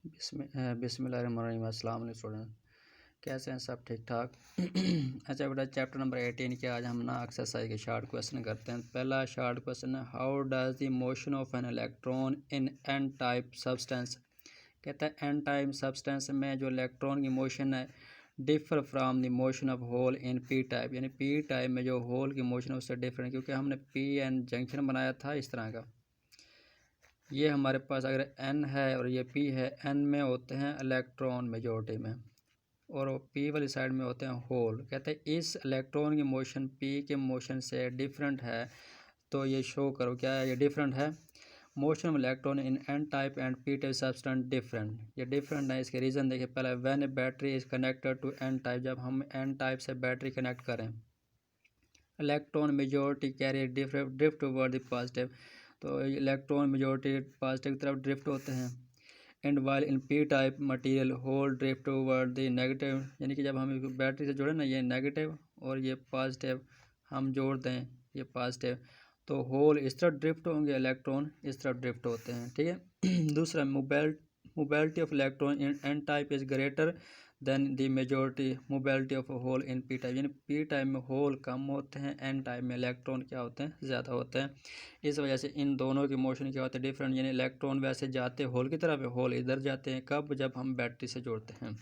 बिस्मिल्लाहिर्रहमानिर्रहीम। अस्सलाम वालेकुम स्टूडेंट, कैसे हैं सब? ठीक ठाक। अच्छा बेटा, चैप्टर नंबर 18 के आज हम ना एक्सरसाइज के शॉर्ट क्वेश्चन करते हैं। पहला शॉर्ट क्वेश्चन है, how does the motion of an electron in n type substance. कहता है एन टाइप सब्सटेंस में जो इलेक्ट्रॉन की मोशन है differ from the motion of hole in p type, यानी पी टाइप में जो होल की मोशन है उससे डिफरेंट, क्योंकि हमने पी एन जंक्शन बनाया था इस तरह का। ये हमारे पास अगर n है और ये p है, n में होते हैं इलेक्ट्रॉन मेजॉरिटी में और p वाली साइड में होते हैं होल। कहते हैं इस इलेक्ट्रॉन की मोशन p के मोशन से डिफरेंट है, तो ये शो करो क्या ये डिफरेंट है। Motion of electron in n type and p type substance different, ये डिफरेंट है। इसके रीज़न देखिए, पहले when a battery is connected to n type, जब हम n टाइप से बैटरी कनेक्ट करें, electron majority carry drift toward the positive, तो इलेक्ट्रॉन मेजॉरिटी पॉजिटिव की तरफ ड्रिफ्ट होते हैं। And while in p type material hole drift toward the negative, यानी कि जब हम बैटरी से जोड़े ना, ये नेगेटिव और ये पॉजिटिव हम जोड़ दें, ये पॉजिटिव, तो होल इस तरफ ड्रिफ्ट होंगे, इलेक्ट्रॉन इस तरफ ड्रिफ्ट होते हैं। ठीक है। दूसरा, mobility of electron in n type is greater than the majority mobility of hole in p type, यानी पी टाइप में होल कम होते हैं, एन टाइप में इलेक्ट्रॉन क्या होते हैं, ज़्यादा होते हैं। इस वजह से इन दोनों की मोशन क्या होते हैं, डिफरेंट, यानी इलेक्ट्रॉन वैसे जाते हैं होल की तरफ, होल इधर जाते हैं। कब? जब हम बैटरी से जोड़ते हैं।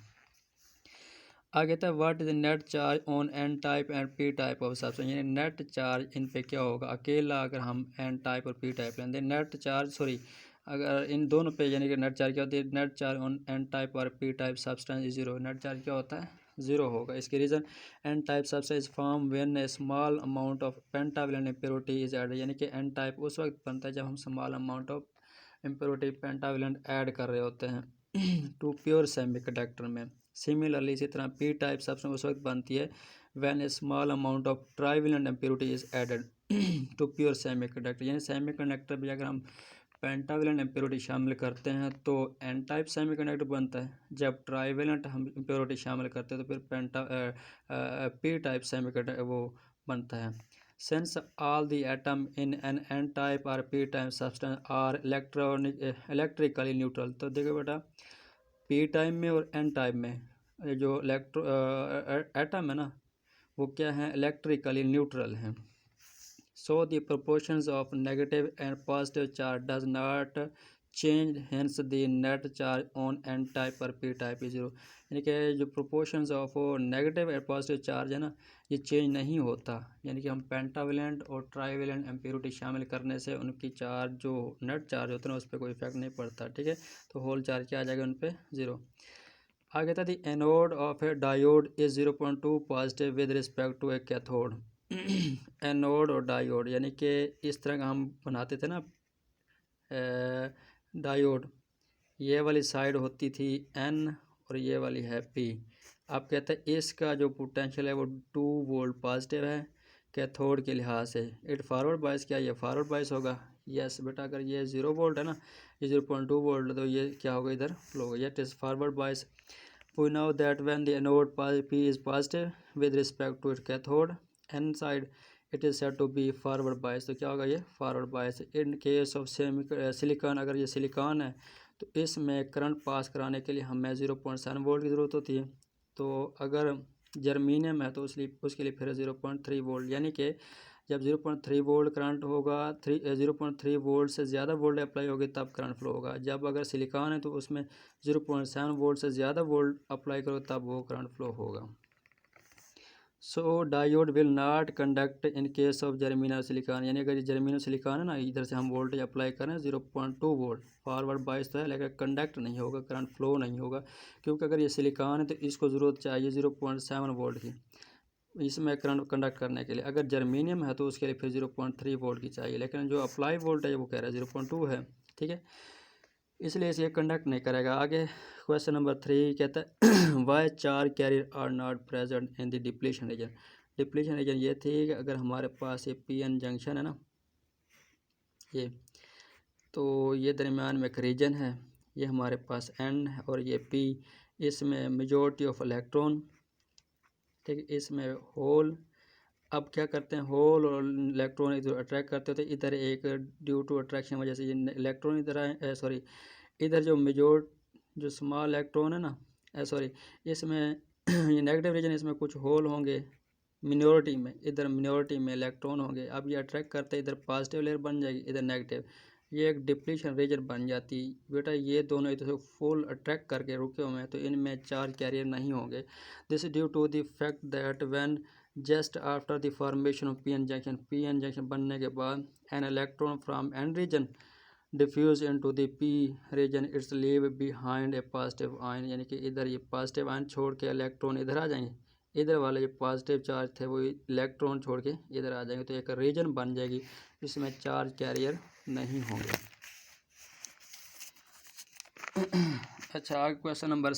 आगे था, what is net charge on N type and P type of substance, यानी नेट चार्ज इन पे क्या होगा अकेला अगर हम एन टाइप और पी टाइप लेंगे। नेट चार्ज सॉरी, अगर इन दोनों पे यानी कि नेट चार्ज क्या होती है, net charge on N type और P type substance is zero, net charge क्या होता है, जीरो होगा। इसके reason, N type substance form when a small amount of pentavalent impurity is added, यानी कि एन टाइप उस वक्त बनता है जब हम small amount of impurity pentavalent add कर रहे होते हैं टू प्योर सेमीकंडक्टर में। सिमिलरली इसी तरह पी टाइप सब्सटेंस उस वक्त बनती है when a small amount of trivalent impurity is added to pure semiconductor, यानी सेमीकंडक्टर में अगर हम पेंटावेलेंट इम्प्योरिटी शामिल करते हैं तो एन टाइप सेमीकंडक्टर बनता है। जब ट्राइवेलेंट हम इम्प्योरिटी शामिल करते हैं तो फिर पी टाइप सेमीकंडक्टर वो बनता है। Since all the atom in N N type और P type substance are electrically neutral, तो देखो बेटा पी टाइप में और एन टाइप में जो एटम है ना वो क्या है, इलेक्ट्रिकली न्यूट्रल हैं। So the proportions of negative and positive charge does not change, hence the net charge on n type और p type is zero, यानी कि जो proportions of नेगेटिव और पॉजिटिव चार्ज है ना ये चेंज नहीं होता, यानी कि हम पेंटावेलेंट और ट्राइवेलेंट इम्प्योरिटी शामिल करने से उनकी चार्ज जो नेट चार्ज होते हैं उस पर कोई इफेक्ट नहीं पड़ता। ठीक है, तो होल चार्ज क्या आ जाएगा उन पर, ज़ीरो। आगे था, the anode of a diode is 0.2 positive with respect to a cathode. Anode और डायोड, यानी कि इस तरह का हम बनाते थे ना डायोड, ये वाली साइड होती थी एन और ये वाली है पी। अब कहते हैं इसका जो पोटेंशियल है वो 2 वोल्ट पॉजिटिव है कैथोड के लिहाज से। इट फॉरवर्ड बायस, क्या ये फॉरवर्ड बायस होगा? यस बेटा, अगर ये 0 वोल्ट है ना, ये 0.2 वोल्ट, तो ये क्या होगा, इधर फ्लो होगा, ये it is forward bias. We know that when the anode P is positive with respect to its cathode n side, it is said to be forward bias, तो क्या होगा ये forward bias. In case of silicon, अगर ये silicon है तो इसमें current pass कराने के लिए हमें 0.7 वोल्ट की ज़रूरत होती है, तो अगर जर्मीनियम है तो उसके लिए फिर 0.3 वोल्ट, यानी कि जब 0.3 वोल्ट करंट होगा, 0.3 वोल्ट से ज़्यादा वोल्ट अप्लाई होगी तब करंट फ्लो होगा। जब अगर सिलिकॉन है तो उसमें 0.7 वोल्ट से ज़्यादा वोल्ट अप्लाई करो तब वो करंट फ्लो होगा। So diode will not conduct in case of germanium silicon, यानी अगर जर्मीनियम सिलिकॉन है ना, इधर से हम वोल्टेज अप्लाई करें 0.2 वोल्ट, फॉरवर्ड बायस तो है लेकिन कंडक्ट नहीं होगा, करंट फ्लो नहीं होगा, क्योंकि अगर ये सिलिकॉन है तो इसको ज़रूरत चाहिए 0.7 वोल्ट की इसमें करंट कंडक्ट करने के लिए। अगर जर्मीनियम है तो उसके लिए फिर 0.3 वोल्ट की चाहिए, लेकिन जो अप्लाई वोल्ट है वो कह रहा है 0.2 है। ठीक है, इसलिए इसे कंडक्ट नहीं करेगा। आगे क्वेश्चन नंबर 3 कहता है why charge carrier are not present in the depletion region. Depletion region ये थी कि अगर हमारे पास ये पी एन जंक्शन है ना ये, तो ये दरमियान में एक रीजन है, ये हमारे पास एन है और ये पी, इसमें मेजॉरिटी ऑफ इलेक्ट्रॉन, ठीक है, इसमें होल। अब क्या करते हैं, होल और इलेक्ट्रॉन इधर अट्रैक्ट करते होते, इधर एक ड्यू टू अट्रैक्शन वजह से ये इलेक्ट्रॉन इधर आए, सॉरी इधर जो जो स्मॉल इलेक्ट्रॉन है ना, सॉरी, इसमें ये नेगेटिव रीजन, इसमें कुछ होल होंगे मिनोरिटी में, इधर मिनोरिटी में इलेक्ट्रॉन होंगे। अब ये अट्रैक्ट करते हैं, इधर पॉजिटिव लेयर बन जाएगी, इधर नेगेटिव, ये एक डिप्लीशन रीजन बन जाती बेटा। ये दोनों एक दूसरे को फुल अट्रैक्ट करके रुके हुए हैं, तो इनमें चार्ज कैरियर नहीं होंगे। This due to the fact that when just after the formation of p n junction बनने के बाद n electron from n region diffuse into the p region its leave behind a positive ion, यानी कि इधर ये positive ion छोड़ के electron इधर आ जाएंगे, इधर वाले जो पॉजिटिव चार्ज थे वो इलेक्ट्रॉन छोड़ के इधर आ जाएंगे, तो एक रीजन बन जाएगी, इसमें चार्ज कैरियर नहीं होंगे। अच्छा, आगे क्वेश्चन नंबर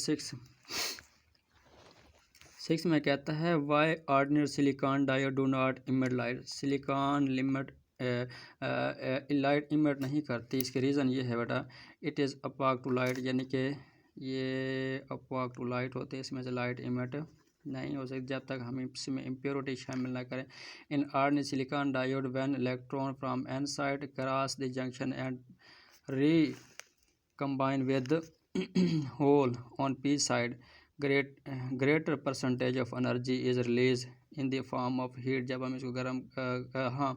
6 में कहता है why ordinary silicon diode do not emit light. Silicon limit light emit नहीं करती, इसके रीज़न ये है बेटा, it is opaque to light, यानी कि ये अपाक टू लाइट होते हैं, इसमें से लाइट इमिट नहीं हो सकती जब तक हम इसमें इम्प्योरिटी शामिल ना करें। In ordinary silicon diode when electron from n side cross the junction and re combine with hole on p side, greater percentage of energy is released in the form of heat। जब हम इसको गर्म हाँ,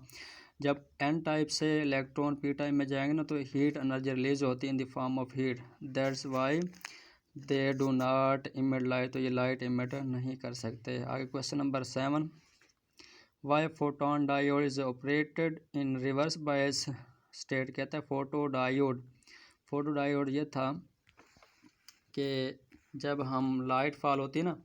जब n type से electron p type में जाएंगे ना, तो हीट एनर्जी रिलीज होती है in the form of heat, that's why they do not emit light, तो ये लाइट इमिट नहीं कर सकते। आगे question number 7, why photon diode is operated in reverse bias state. कहता है फोटो डायोड ये था कि जब हम लाइट फॉल होती है ना,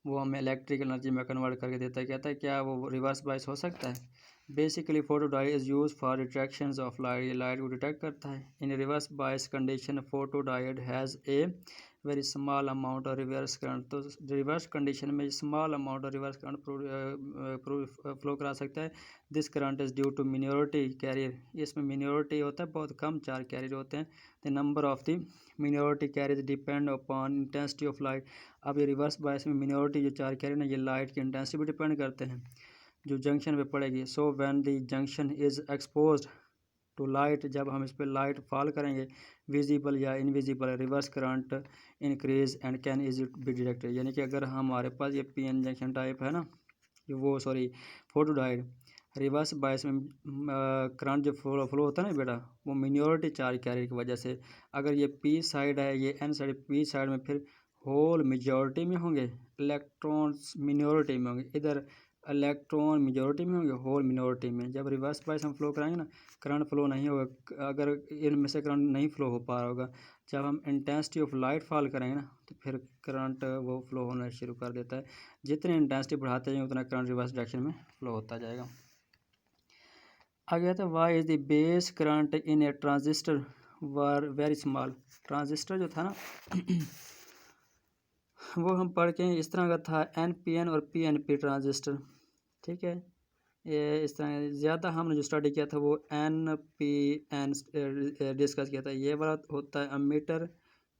वो हमें इलेक्ट्रिकल एनर्जी में कन्वर्ट करके देता है। कहता है क्या वो रिवर्स बायस हो सकता है। Basically photo diode is use for detection of light, ये लाइट को डिटेक्ट करता है। In reverse bias condition photo diode has a very small amount of reverse current, तो रिवर्स कंडीशन में small amount of reverse current flow करा सकता है। This current is due to minority carrier, इसमें minority होता है, बहुत कम चार्ज कैरियर होते हैं। The number of the minority carrier depend upon intensity of light. अब ये रिवर्स बायस में मिनोरिटी जो चार्ज कैरियर ना, ये लाइट की इंटेंसिटी पर डिपेंड करते हैं जो जंक्शन पे पड़ेगी। So when the junction is exposed to light, जब हम इस पर लाइट फॉल करेंगे, विजिबल या invisible, reverse current increase and can is be detected. यानी कि अगर हमारे पास ये पीएन जंक्शन टाइप है ना, वो sorry photo diode, reverse bias में करंट जो फ्लो होता है ना बेटा, वो मिनोरिटी चार्ज कैरियर की वजह से, अगर ये पी साइड है, ये एन साइड, पी साइड में फिर होल मेजॉरिटी में होंगे, इलेक्ट्रॉन्स मिनोरिटी में होंगे, इधर इलेक्ट्रॉन मेजॉरिटी में होंगे, होल मिनोरिटी में। जब रिवर्स बायस हम फ्लो कराएंगे ना, करंट फ्लो नहीं होगा, अगर इनमें से करंट नहीं फ्लो हो पा रहा होगा। जब हम इंटेंसिटी ऑफ लाइट फॉल करेंगे ना, तो फिर करंट वो फ्लो होना शुरू कर देता है। जितनी इंटेंसिटी बढ़ाते जाएंगे उतना करंट रिवर्स डायरेक्शन में फ्लो होता जाएगा। आगे आता है why is the base current in a transistor were very small. Transistor जो था ना वो हम पढ़ के इस तरह का था, NPN और PNP ट्रांजिस्टर, ठीक है। ये इस तरह ज़्यादा हमने जो स्टडी किया था वो NPN डिस्कस किया था। ये वाला होता है अमीटर,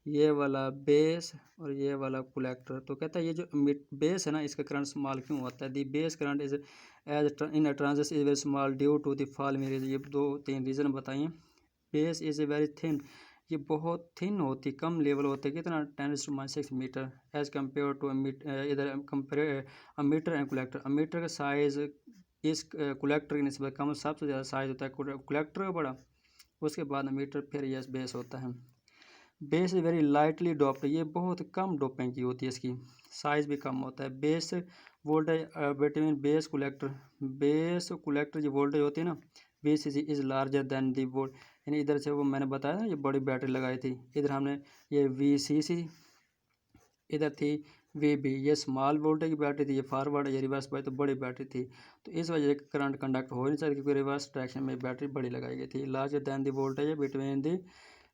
ये वाला बेस और ये वाला कलेक्टर। तो कहता है ये जो बेस है ना, इसका करंट स्मॉल क्यों होता है। The base current is as in a transistor is very small due to the following reason. ये 2-3 रीज़न बताइए। Base is a very thin, ये बहुत थिन होती, कम लेवल होते, कितना 10⁻⁶ मीटर एज कम्पेयर टू इधर compare emitter and collector. Emitter का साइज़ इस कलेक्टर की निस्बत कम, सबसे ज़्यादा साइज़ होता है कलेक्टर का बड़ा, उसके बाद अमीटर, फिर यह बेस होता है। बेस वेरी लाइटली डोप्ड, ये बहुत कम डोपिंग की होती है, इसकी साइज़ भी कम होता है। Base voltage between base collector जो वोल्टेज होती है ना, VCC is larger than the volt, यानी इधर से वो मैंने बताया ना, ये बड़ी बैटरी लगाई थी, इधर हमने ये VCC, इधर थी VB, ये स्मॉल वोल्टेज की बैटरी थी, ये फॉरवर्ड, ये रिवर्स बाय तो बड़ी बैटरी थी। तो इस वजह से करंट कंडक्ट हो नहीं सकता, क्योंकि रिवर्स डायरेक्शन में बैटरी बड़ी लगाई गई थी। Larger than the voltage between the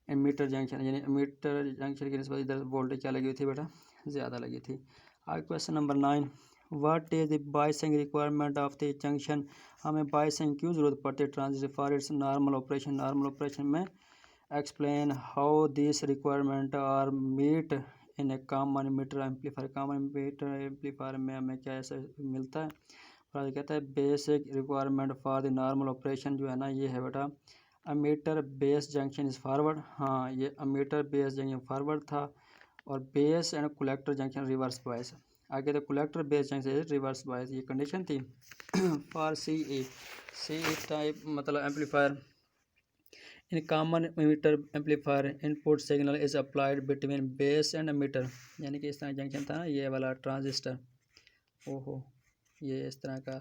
emitter junction, यानी एमीटर जंक्शन की निस्बत इधर वोल्टेज क्या लगी हुई थी बेटा, ज़्यादा लगी थी। आगे question number 9, what is the biasing requirement of the junction. हमें बायसिंग क्यों ज़रूरत पड़ती है transistor for its normal operation. Normal operation में explain how this requirement are meet in a common emitter amplifier. Common emitter amplifier में हमें क्या ऐसा मिलता है। और कहता है basic requirement for the normal operation जो है ना, ये है बेटा, emitter base junction is forward, हाँ ये अमीटर बेस जंक्शन फॉरवर्ड था और base and collector junction reverse bias. आगे तो collector base junction reverse bias, ये कंडीशन थी फॉर सी टाइप मतलब amplifier in common emitter amplifier input signal is applied between base and emitter, यानी कि इस तरह जंक्शन था ना ये वाला ट्रांजिस्टर, ओहो ये इस तरह का,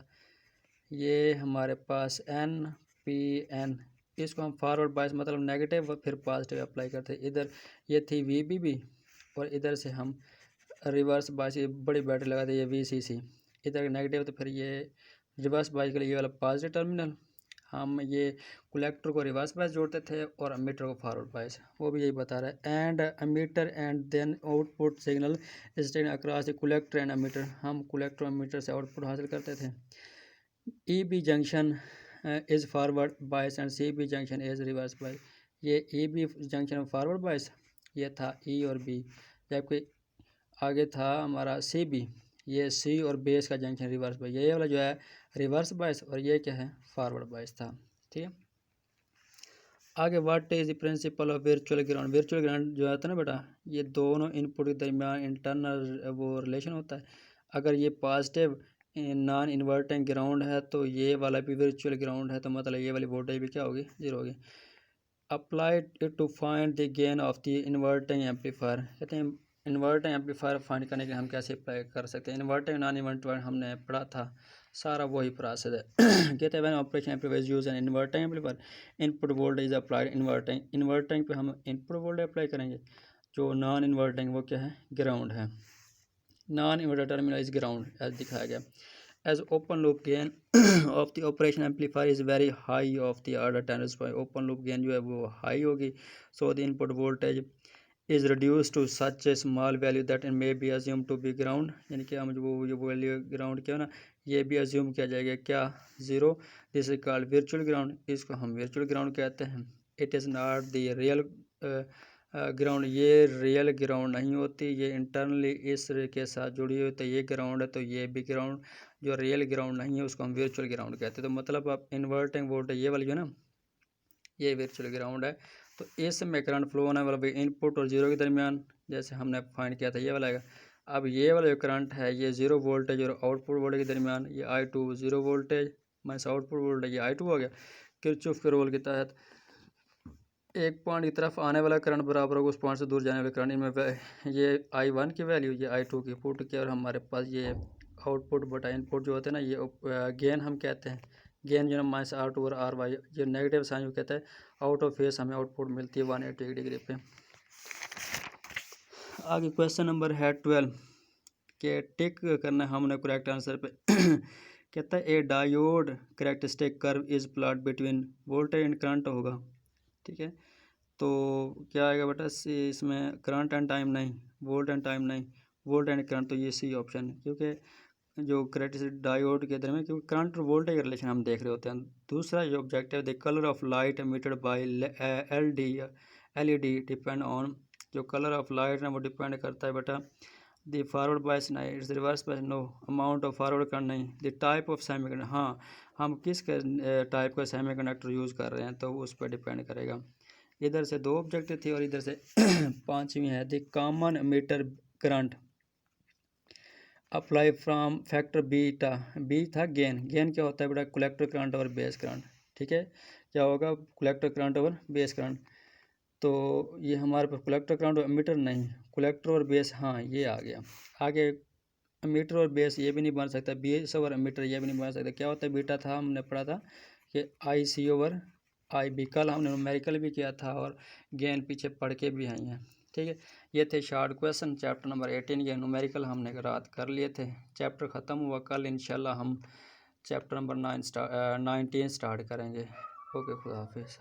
ये हमारे पास एन पी एन, इसको हम फॉरवर्ड बायस मतलब नेगेटिव फिर पॉजिटिव अप्लाई करते, इधर ये थी वी बी बी और इधर से हम रिवर्स बायस ये बड़ी बैटरी लगाते ये वी सी सी, इधर नेगेटिव तो फिर ये रिवर्स बायस के लिए ये वाला पॉजिटिव टर्मिनल, हम ये कलेक्टर को रिवर्स बायस जोड़ते थे और अमीटर को फॉरवर्ड बायस, वो भी यही बता रहा है। And emitter and then output signal is taken across the collector and emitter, हम कलेक्टर और अमीटर से आउटपुट हासिल करते थे। E B junction is forward bias and C B junction is reverse bias, ये E B junction forward bias ये था ई और बी, जबकि आगे था हमारा सी बी, ये सी और बेस का जंक्शन रिवर्स बायस, ये वाला जो है रिवर्स बायस और ये क्या है फॉरवर्ड बायस था, ठीक है। आगे what is the principle of virtual ground, virtual ground जो आता है ना बेटा, ये दोनों इनपुट के दरमियान इंटरनल वो रिलेशन होता है, अगर ये पॉजिटिव नॉन इन्वर्टिंग ग्राउंड है तो ये वाला भी वर्चुअल ग्राउंड है, तो मतलब ये वाली वोल्टेज भी क्या होगी जीरो होगी। Applied it to find the gain of the inverting amplifier, कहते हैं इन्वर्टिंग एम्पलीफायर फाइंड करने के लिए हम कैसे अप्लाई कर सकते हैं, इन्वर्टिंग नॉन इन्वर्टिंग हमने पढ़ा था सारा वही प्रोसेस है कहते हैं when operation amplifier use N inverting amplifier input voltage applied inverting, inverting पे हम इनपुट वोल्टेज अप्लाई करेंगे, जो नॉन इन्वर्टिंग वो क्या है ग्राउंड है, non inverter terminal is ground as दिखाया गया। As open loop gain of the operation amplifier is very high of the order 10 open loop gain जो है वो हाई होगी, so the input voltage is reduce to such a small value that may be assume to be ground, यानी कि हम जो value ground क्या ना ये भी अज्यूम किया जाएगा क्या zero, this is called virtual ground, इसको हम वर्चुअल ग्राउंड कहते हैं। It is not the real ground, ये रियल ग्राउंड नहीं होती, ये इंटरनली इस के साथ जुड़ी हुई, तो ये ग्राउंड है तो ये भी ग्राउंड, जो रियल ग्राउंड नहीं है उसको हम वर्चुअल ग्राउंड कहते हैं। तो मतलब आप इन्वर्टिंग वोल्टेज ये वाली है ना ये वर्चुअल ग्राउंड है, तो इसमें करंट फ्लो होने वाला इनपुट और जीरो के दरमियान, जैसे हमने फाइंड किया था ये वाला है। अब ये वाला जो करंट है ये जीरो वोल्टेज और आउटपुट वोल्टेज के दरमियान, ये I2 zero voltage minus output voltage ये I2 हो गया, किरचॉफ के रूल के तहत एक पॉइंट की तरफ आने वाला करंट बराबर होगा उस पॉइंट से दूर जाने वाले करंट, इनमें ये I1 की वैल्यू ये I2 की पुट किया और हमारे पास ये आउटपुट बटा इनपुट जो होते हैं ना ये गेन हम कहते हैं, गेन जो है माइनस R2 और RY, ये नेगेटिव साइन कहता है, आउट ऑफ फेस हमें आउटपुट मिलती है 180 डिग्री पे। आगे क्वेश्चन नंबर है 12 के टिक करना हमने करेक्ट आंसर पे कहता है ए diode characteristic curve is plot between voltage and current होगा, ठीक है। तो क्या आएगा बेटा इसमें करंट एंड टाइम नहीं, वोल्ट एंड टाइम नहीं, वोल्ट एंड करंट, तो ये सी ऑप्शन है, क्योंकि जो करेक्टरिस्टिक डायोड के दरमियान क्योंकि करंट और वोल्टेज का रिलेशन हम देख रहे होते हैं। दूसरा जो objective the colour of light emitted by LED depend on, जो कलर ऑफ लाइट है वो डिपेंड करता है बेटा द फॉरवर्ड बायस नहीं, it's reverse bias no, amount of forward current नहीं, द टाइप ऑफ सेमीकंडक्टर, हाँ हम किस टाइप का सेमीकंडक्टर यूज़ कर रहे हैं तो उस पर डिपेंड करेगा। इधर से दो ऑब्जेक्टिव थी और इधर से पांचवी है the common emitter current apply from factor beta, beta gain, gain क्या होता है बेटा कलेक्टर करंट और बेस करंट, ठीक है क्या होगा कलेक्टर करंट और बेस करंट, तो ये हमारे पास कलेक्टर करंट और मीटर नहीं, कलेक्टर और बेस हाँ ये आ गया। आगे मीटर और बेस ये भी नहीं बन सकता, बेस और मीटर ये भी नहीं बन सकता, क्या होता है बीटा था हमने पढ़ा था कि IC ओवर IB, कल हमने न्यूमेरिकल भी किया था और गेन पीछे पढ़ के भी आई हैं, ठीक है। ये थे शॉर्ट क्वेश्चन चैप्टर नंबर 18 के, न्यूमेरिकल हमने रात कर लिए थे, चैप्टर ख़त्म हुआ, कल इंशाल्लाह हम चैप्टर नंबर 19 स्टार्ट करेंगे। ओके खुदा हाफिज़।